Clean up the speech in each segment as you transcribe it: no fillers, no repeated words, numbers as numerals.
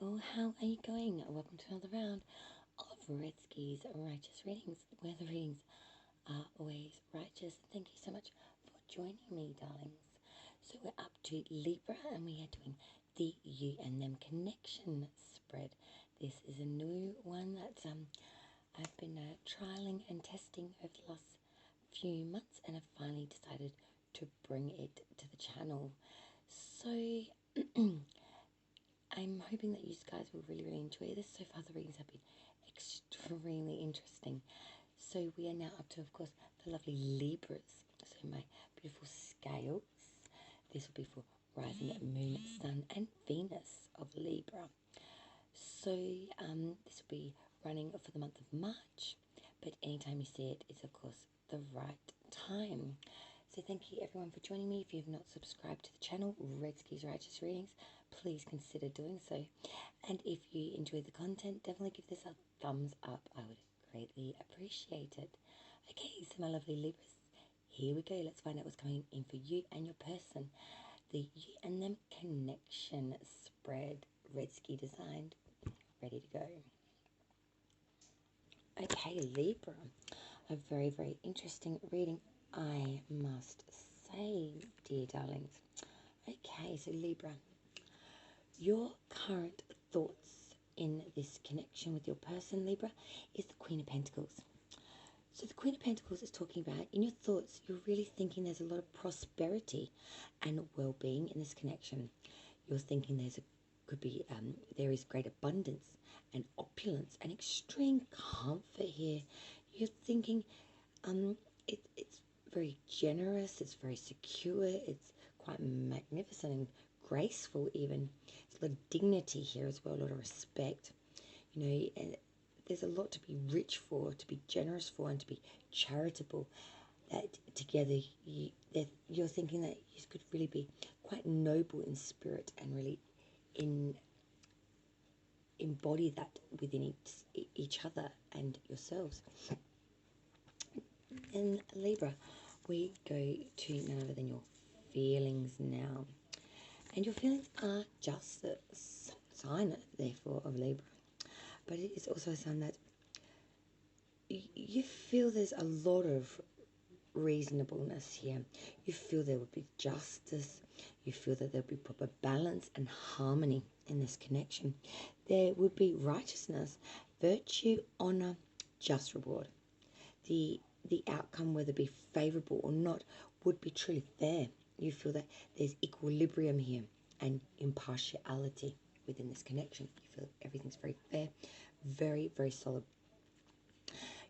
all, how are you going? Welcome to another round of Redski's Righteous Readings, where the readings are always righteous. Thank you so much for joining me, darlings. So we're up to Libra and we are doing the you and them connection spread. This is a new one that I've been trialing and testing over the last few months, and I've finally decided to bring it to the channel. So I'm hoping that you guys will really enjoy this. So far the readings have been extremely interesting. So we are now up to, of course, the lovely Libras. So my beautiful scales. This will be for rising moon, sun and Venus of Libra. So this will be running for the month of March. But anytime you see it is, of course, the right time. So thank you everyone for joining me. If you have not subscribed to the channel, Redski's Righteous Readings, please consider doing so. And if you enjoy the content, definitely give this a thumbs up. I would greatly appreciate it. Okay, so my lovely Libras, here we go. Let's find out what's coming in for you and your person. The you and them connection spread, Redski designed, ready to go. Okay, Libra, a very interesting reading, I must say, dear darlings. Okay, so Libra, your current thoughts in this connection with your person, Libra, is the Queen of Pentacles. So the Queen of Pentacles is talking about, in your thoughts, you're really thinking there's a lot of prosperity and well-being in this connection. You're thinking there is great abundance and opulence and extreme comfort here. You're thinking it's very generous, it's very secure, it's quite magnificent and graceful even. There's a lot of dignity here as well, a lot of respect. You know, and there's a lot to be rich for, to be generous for, and to be charitable. That together you're thinking that you could really be quite noble in spirit and really embody that within each other and yourselves. In Libra, we go to none other than your feelings now. And your feelings are justice, sign, therefore, of Libra. But it is also a sign that you feel there's a lot of reasonableness here. You feel there would be justice. You feel that there would be proper balance and harmony in this connection. There would be righteousness, virtue, honor, just reward. The outcome, whether it be favorable or not, would be truly fair. You feel that there's equilibrium here and impartiality within this connection. You feel everything's very fair, very solid.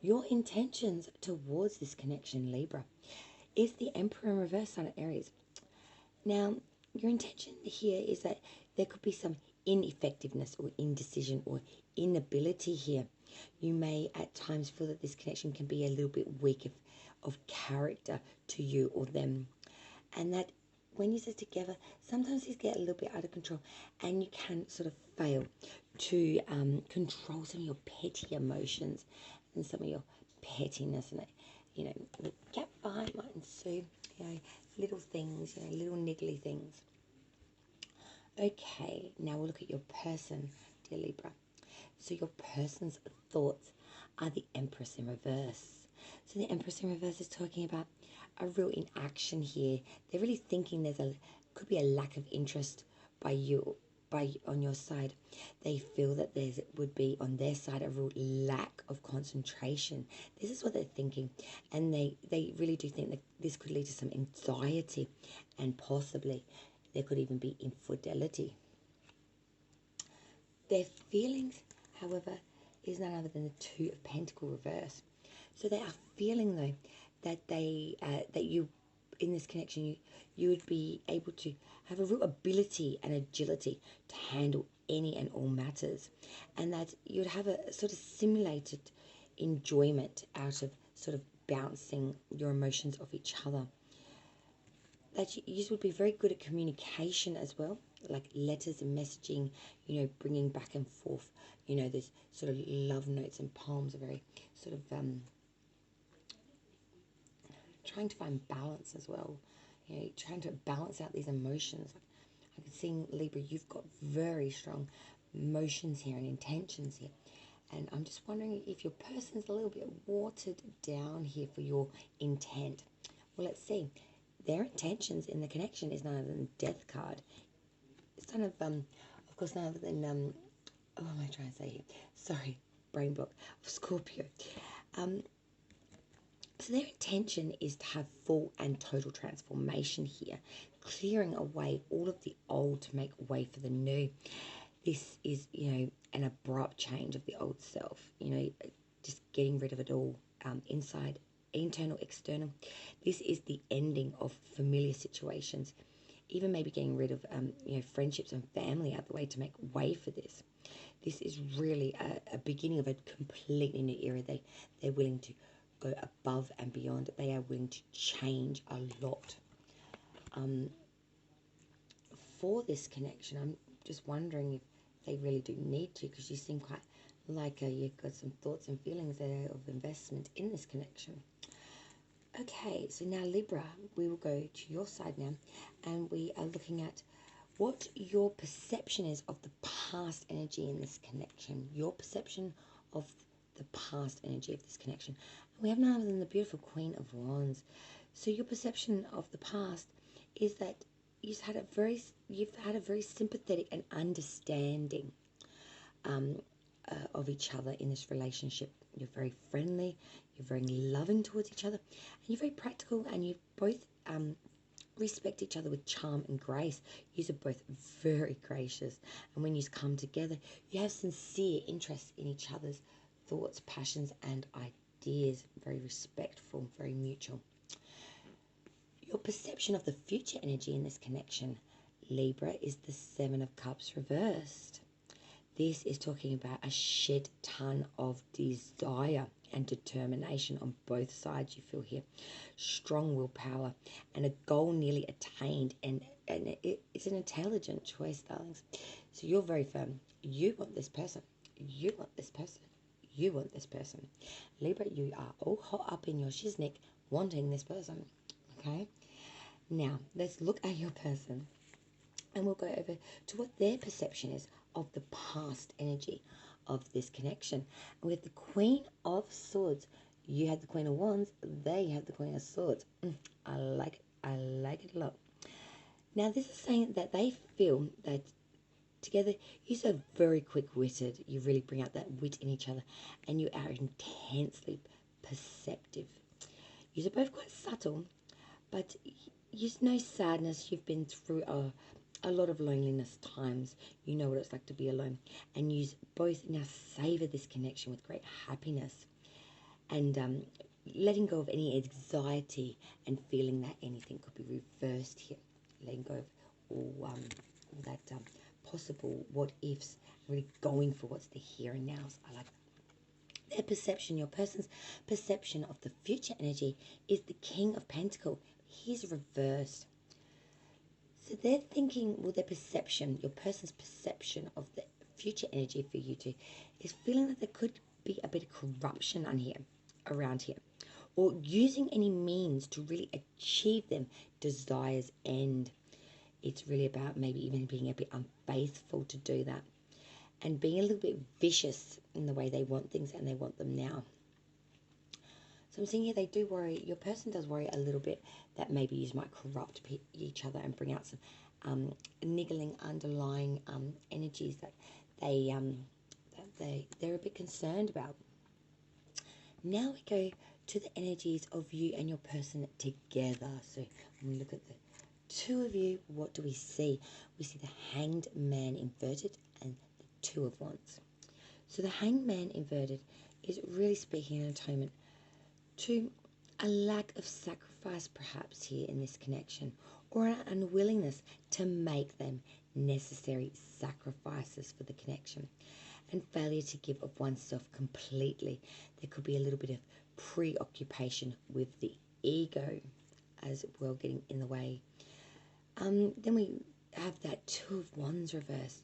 Your intentions towards this connection, Libra, is the Emperor in reverse sign of Aries. Now, your intention here is that there could be some ineffectiveness or indecision or inability here. You may at times feel that this connection can be a little bit weak of character to you or them. And that when you sit together, sometimes these get a little bit out of control and you can sort of fail to control some of your petty emotions and some of your pettiness, and the gap fight might ensue, little things, little niggly things. Okay, now we'll look at your person, dear Libra. So your person's thoughts are the Empress in reverse. So the Empress in reverse is talking about a real inaction here. They're really thinking could be a lack of interest on your side. They feel that there would be on their side a real lack of concentration. This is what they're thinking, and they really do think that this could lead to some anxiety, and possibly there could even be infidelity. Their feelings, however, is none other than the Two of Pentacles reverse. So they are feeling, though, that that you, in this connection, you would be able to have a real ability and agility to handle any and all matters, and that you would have a sort of simulated enjoyment out of sort of bouncing your emotions off each other. That you would be very good at communication as well, like letters and messaging, bringing back and forth, there's sort of love notes and poems are very sort of trying to find balance as well, trying to balance out these emotions. I can see, Libra, you've got very strong emotions here and intentions here. And I'm just wondering if your person's a little bit watered down here for your intent. Well, let's see. Their intentions in the connection is none other than Death card. It's kind of course, none other than, what am I trying to say here? Sorry, brain block of Scorpio. So their intention is to have full and total transformation here, clearing away all of the old to make way for the new. This is, an abrupt change of the old self, just getting rid of it all, inside, internal, external. This is the ending of familiar situations, even maybe getting rid of, friendships and family out the way to make way for this. This is really a beginning of a completely new era. They're willing to go above and beyond. They are willing to change a lot. For this connection, I'm just wondering if they really do need to, because you seem quite like you've got some thoughts and feelings there of investment in this connection. Okay, so now Libra, we will go to your side now, and we are looking at what your perception is of the past energy in this connection. Your perception of the past energy of this connection. And we have none other than the beautiful Queen of Wands. So your perception of the past is that you've had a very sympathetic and understanding of each other in this relationship. You're very friendly, you're very loving towards each other, and you're very practical, and you both respect each other with charm and grace. You are both very gracious, and when you come together, you have sincere interest in each other's thoughts, passions, and ideas. Very respectful, very mutual. Your perception of the future energy in this connection, Libra, is the Seven of Cups reversed. This is talking about a shed ton of desire and determination on both sides, you feel here. Strong willpower and a goal nearly attained, and it's an intelligent choice, darlings. So you're very firm. You want this person. You want this person. You want this person. Libra, you are all hot up in your shiznick wanting this person. Okay? Now, let's look at your person, and we'll go over to what their perception is of the past energy of this connection. And with the Queen of Swords, you had the Queen of Wands, they had the Queen of Swords. I like it. I like it a lot. Now, this is saying that they feel that together you're so very quick-witted. You really bring out that wit in each other, and you are intensely perceptive. You're both quite subtle, but you know sadness. You've been through a lot of loneliness times. You know what it's like to be alone, and you both now savor this connection with great happiness, and letting go of any anxiety and feeling that anything could be reversed here. Letting go of all that possible what ifs, really going for what's the here and nows. I like that. Their perception, your person's perception of the future energy, is the King of Pentacles. He's reversed. So they're thinking, well, their perception, your person's perception of the future energy for you two, is feeling that there could be a bit of corruption around here, or using any means to really achieve them desires end. It's really about maybe even being a bit unfaithful to do that, and being a little bit vicious in the way they want things, and they want them now. So I'm seeing here they do worry, your person does worry a little bit that maybe you might corrupt each other and bring out some niggling underlying energies that they're a bit concerned about. Now we go to the energies of you and your person together. So when we look at the two of you, what do we see? We see the Hanged Man inverted and the Two of Wands. So the Hanged Man inverted is really speaking an atonement to a lack of sacrifice perhaps here in this connection, or an unwillingness to make them necessary sacrifices for the connection, and failure to give of oneself completely. There could be a little bit of preoccupation with the ego as well getting in the way. Then we have that Two of Wands reversed.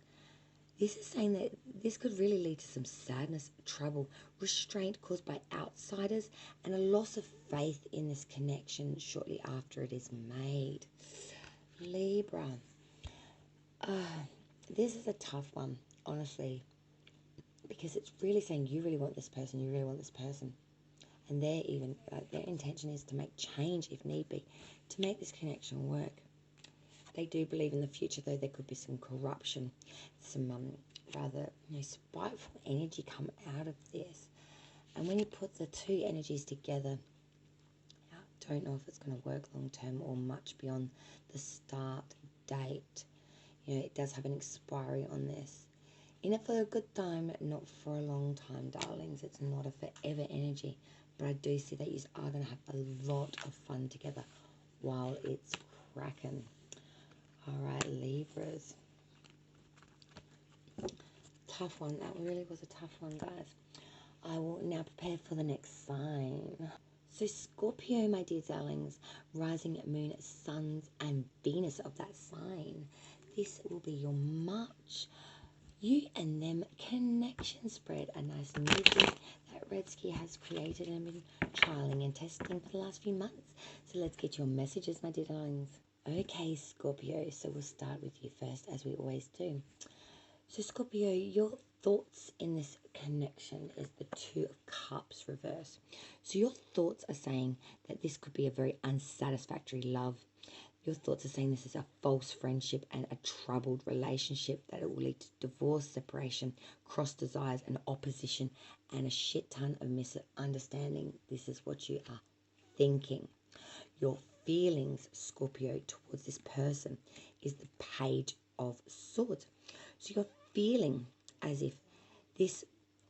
This is saying that this could really lead to some sadness, trouble, restraint caused by outsiders, and a loss of faith in this connection shortly after it is made. Libra. This is a tough one. honestly, because it's really saying you really want this person, you really want this person. And they're even, their intention is to make change if need be, to make this connection work. They do believe in the future, though there could be some corruption, some rather spiteful energy come out of this. And when you put the two energies together, I don't know if it's going to work long term or much beyond the start date. It does have an expiry on this. In it for a good time, not for a long time, darlings. It's not a forever energy. But I do see that you are going to have a lot of fun together while it's cracking. All right, Libras. Tough one. That really was a tough one, guys. I will now prepare for the next sign. So Scorpio, my dear darlings, rising moon, suns, and Venus of that sign. This will be your March. You and them connection spread, a nice music that Redsky has created and been trialing and testing for the last few months. So let's get your messages, my dear darlings. Okay, Scorpio, so we'll start with you first, as we always do. So Scorpio, your thoughts in this connection is the Two of Cups reverse. So your thoughts are saying that this could be a very unsatisfactory love. Your thoughts are saying this is a false friendship and a troubled relationship, that it will lead to divorce, separation, cross desires and opposition, and a shit ton of misunderstanding. This is what you are thinking. Your feelings, Scorpio, towards this person is the Page of Swords. So you're feeling as if this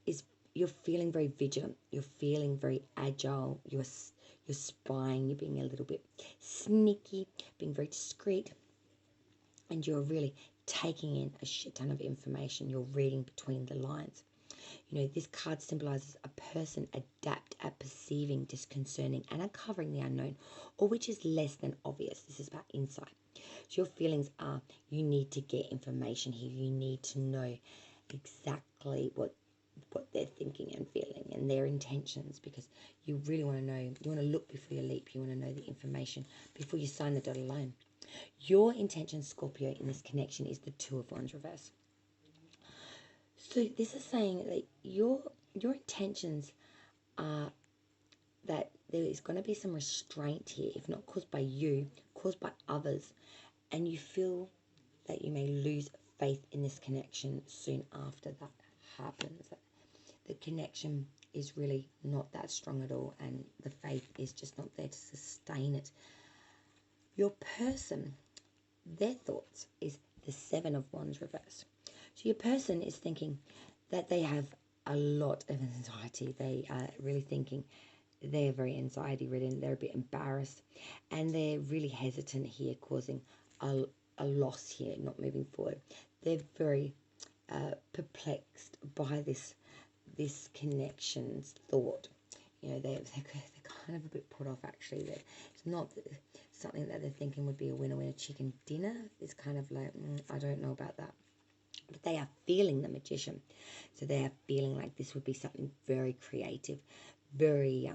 is, you're feeling very vigilant, you're feeling very agile, you're spying, you're being a little bit sneaky, being very discreet, and you're really taking in a shit ton of information. You're reading between the lines. This card symbolizes a person adept at perceiving, disconcerting, and uncovering the unknown, or which is less than obvious. This is about insight. So your feelings are, you need to get information here. You need to know exactly what they're thinking and feeling and their intentions, because you really want to know. You want to look before you leap. You want to know the information before you sign the dotted line. Your intention, Scorpio, in this connection is the Two of Wands reverse. So this is saying that your intentions are that there is going to be some restraint here, if not caused by you, caused by others, and you feel that you may lose faith in this connection soon after that happens. The connection is really not that strong at all, and the faith is just not there to sustain it. Your person, their thoughts is the Seven of Wands reverse. So your person is thinking that they have a lot of anxiety. They are really thinking they're very anxiety ridden. They're a bit embarrassed, and they're really hesitant here, causing a loss here, not moving forward. They're very perplexed by this connection's thought. They're kind of a bit put off, actually. That it's not something that they're thinking would be a winner chicken dinner. It's kind of like, I don't know about that. But they are feeling the Magician. So they are feeling like this would be something very creative, very,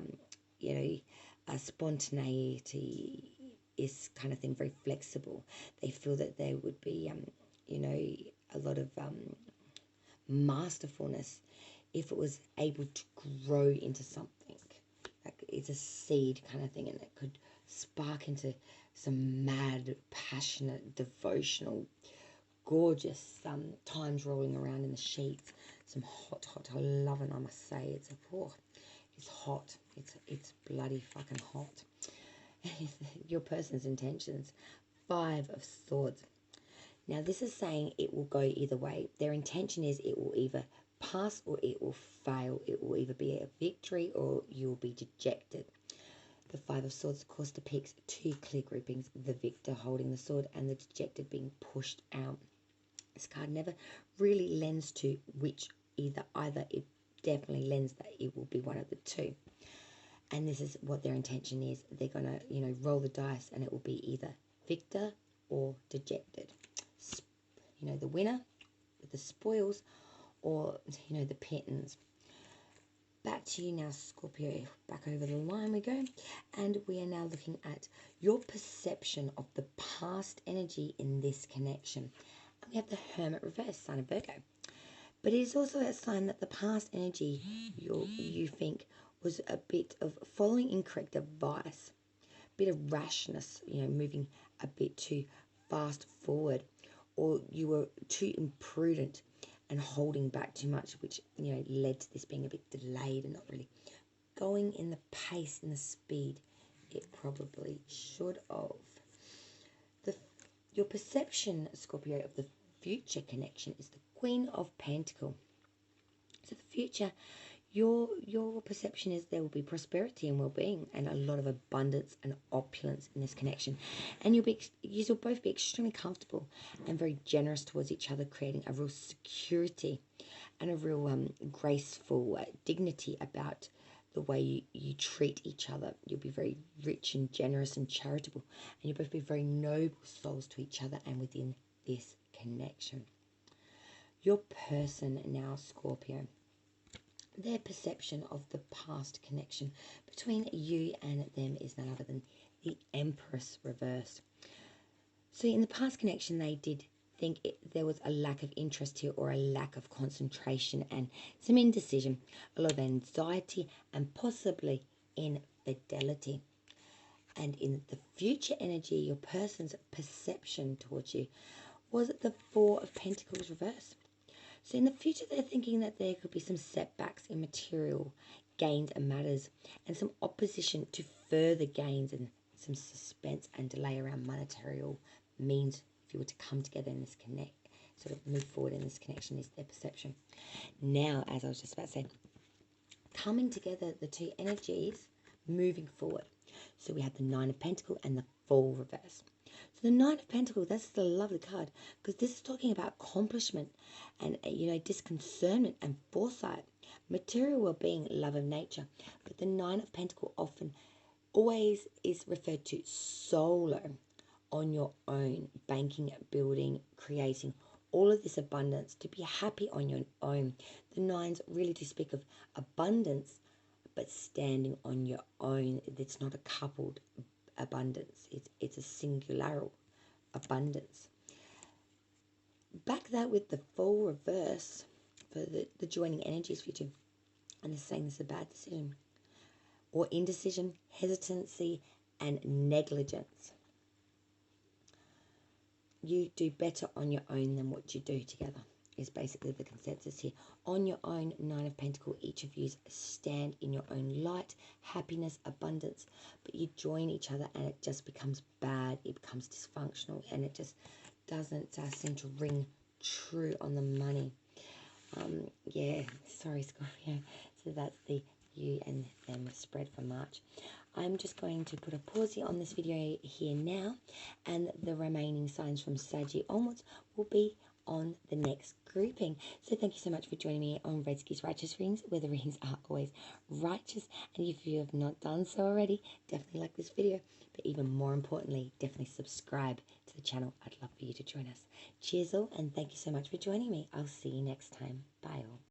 spontaneity is kind of thing, very flexible. They feel that there would be, a lot of masterfulness if it was able to grow into something. Like it's a seed kind of thing, and it could spark into some mad, passionate, devotional, gorgeous times rolling around in the sheets. Some hot loving, I must say. It's hot. It's bloody fucking hot. Your person's intentions. Five of Swords. Now this is saying it will go either way. Their intention is it will either pass or it will fail. It will either be a victory or you will be dejected. The Five of Swords, of course, depicts two clear groupings, the victor holding the sword and the dejected being pushed out. This card never really lends to which either. It definitely lends that it will be one of the two. And this is what their intention is. They're going to, roll the dice, and it will be either victor or dejected. The winner with the spoils, or, the pittance. Back to you now, Scorpio. Back over the line we go. And we are now looking at your perception of the past energy in this connection. And we have the Hermit reverse, sign of Virgo. But it is also a sign that the past energy you think was a bit of following incorrect advice, a bit of rashness, moving a bit too fast forward, or you were too imprudent and holding back too much, which, led to this being a bit delayed and not really going in the pace, in the speed it probably should have. Your perception, Scorpio, of the future connection is the Queen of Pentacles. So the future, your perception is there will be prosperity and well-being and a lot of abundance and opulence in this connection. And you'll both be extremely comfortable and very generous towards each other, creating a real security and a real graceful dignity about the way you treat each other. You'll be very rich and generous and charitable, and you'll both be very noble souls to each other and within this connection. Your person now, Scorpio, their perception of the past connection between you and them is none other than the Empress reverse. So in the past connection, they did think there was a lack of interest here, or a lack of concentration and some indecision, a lot of anxiety and possibly infidelity. And in the future energy, your person's perception towards you was the Four of Pentacles reverse. So in the future, they're thinking that there could be some setbacks in material gains and matters, and some opposition to further gains, and some suspense and delay around monetary means if you were to come together in this sort of move forward in this connection, is their perception. Now, as I was just about to say, coming together, the two energies moving forward. So we have the Nine of Pentacles and the Fool reverse. So the Nine of Pentacles, that's a lovely card, because this is talking about accomplishment and, disconcernment and foresight, material well-being, love of nature. But the Nine of Pentacles always is referred to solo, on your own, banking, building, creating all of this abundance, to be happy on your own. The nines really do speak of abundance, but standing on your own. It's not a coupled abundance. It's a singular abundance. Back that with the Fool reverse for the joining energies for you two. And it's saying this is a bad decision, or indecision, hesitancy, and negligence. You do better on your own than what you do together, is basically the consensus here. On your own, Nine of Pentacles, each of you stand in your own light, happiness, abundance, but you join each other and it just becomes bad, it becomes dysfunctional, and it just doesn't seem to ring true on the money. Yeah, sorry, Scorpio. So that's the you and them spread for March. I'm just going to put a pause here on this video here now, and the remaining signs from Saggy onwards will be on the next grouping. So thank you so much for joining me on Redski's Righteous Rings, where the rings are always righteous. And if you have not done so already, definitely like this video, but even more importantly, definitely subscribe to the channel. I'd love for you to join us. Cheers all, and thank you so much for joining me. I'll see you next time. Bye all.